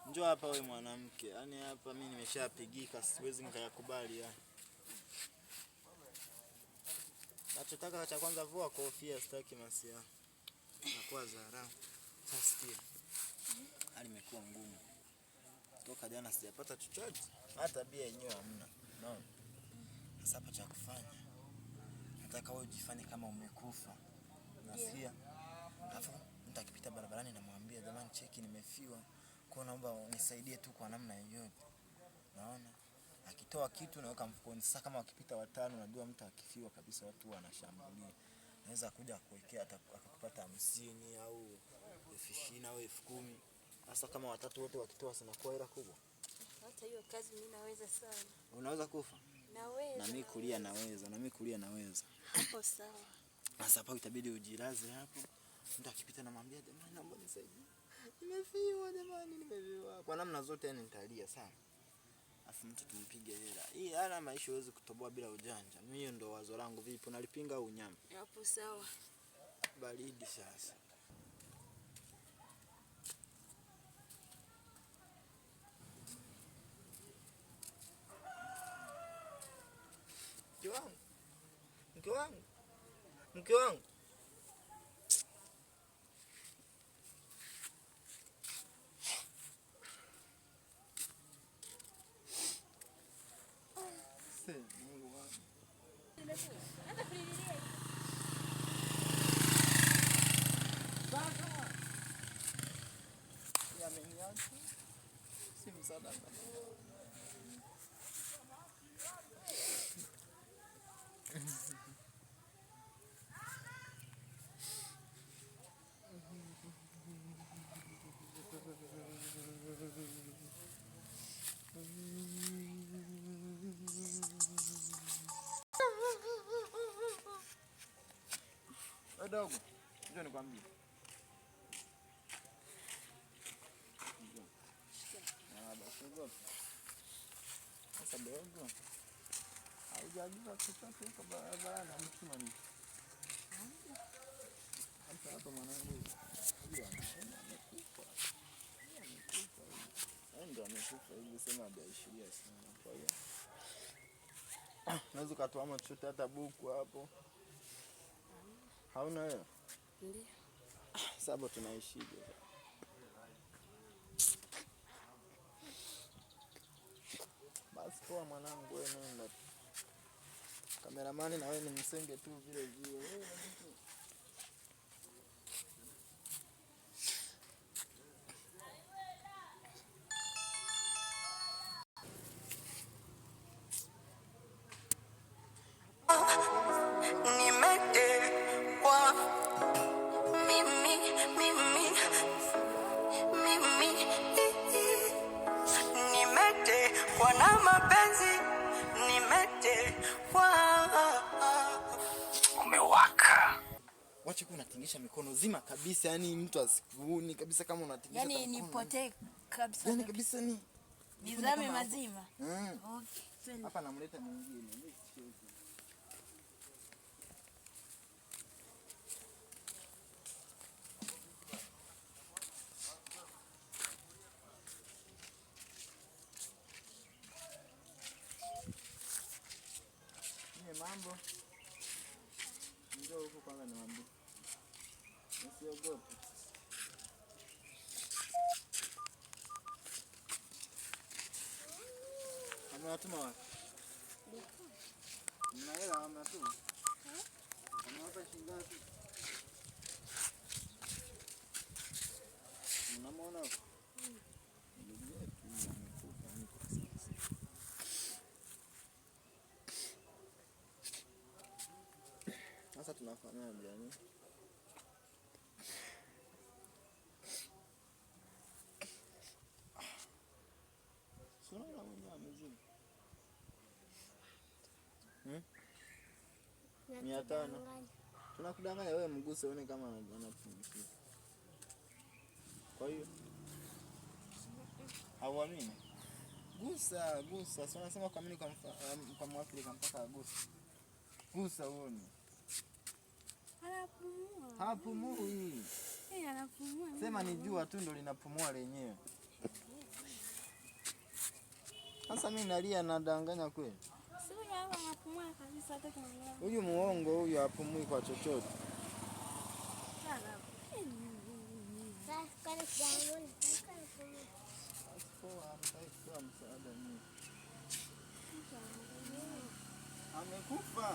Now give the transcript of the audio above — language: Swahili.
Njoo hapa wewe mwanamke. Yaani hapa mimi nimeshapigika, siwezi nikayakubali ya. Nachotaka cha kwanza vua kofia, sitaki masia. Nakuwa dharau. Sasa sikia. Hali imekuwa ngumu. Toka jana sijapata chochote. Hata bia yenyewe hamna. Unaona? Sasa hapa cha kufanya. Nataka wewe ujifanye kama umekufa. Nasikia. Alafu mtu akipita barabarani namwambia jamani cheki nimefiwa. Kwa naomba unisaidie tu kwa namna yoyote. Naona? Akitoa kitu naweka mfukoni. Sasa kama wakipita watano najua mtu akifiwa kabisa watu wanashambulia. Naweza kuja kuwekea akakupata 50 au 20 au 10,000. Sasa kama watatu wote wakitoa sinakuwa hela kubwa. Hata hiyo kazi mimi naweza sana. Unaweza kufa? Naweza. Na mimi kulia naweza, na mimi kulia naweza. Hapo sawa. Sasa hapo itabidi ujilaze hapo. Mtu akipita namwambia jamani naomba nisaidie. Nimefiwa jamani nimefiwa. Kwa namna zote yani nitalia sana. Afu mtu tumpige hela. Hii hana maisha huwezi kutoboa bila ujanja. Mimi hiyo ndo wazo langu vipi unalipinga au unyama? Hapo sawa. Baridi sasa. Mke wangu. Mke wangu. Mungu wangu. Hata kulilia. Baba. Yameniacha. Si msaada kama. Dogo, njoo nikwambie. Basi sasa dogo. Haujajua chochote kwa barabara mtuma nini? Hapa mwanangu. Ndio amekufa hivi sema hajaishiria sana. Kwa hiyo naweza katoa chochote hata buku hapo. Hauna wewe? Ndio. Sasa tunaishije? Basi poa mwanangu wewe nenda. Kameramani na wewe ni msenge tu vile vile. Wana mapenzi nimetekwa. Umewaka. Wacha kuna tingisha mikono zima kabisa yani mtu asikuuni kabisa kama unatingisha yani nipotee kabisa. Yani kabisa ni nizame mazima. Okay. Hapa namleta mwingine. Mambo. Njoo huko kwanza niwaambie. Usiogope. Ametuma wapi? Mna hela ametuma? Anawapa shilingi ngapi? Mnamuona huko? Sasa tunafanyaje yani? Sio na mwenye amezini. 500. Tunakudanganya wewe mguse uone kama anapumzika. Kwa hiyo hauamini? Gusa. Sio nasema kwa mimi kwa Mwafrika mpaka gusa. Gusa uone. Anapumua. Hapumui. Anapumua. Sema ni jua tu ndo linapumua lenyewe. Sasa mimi nalia nadanganya kweli? Sio yeye anapumua kabisa hata kimwona. Huyu muongo huyu hapumui kwa chochote. Amekufa.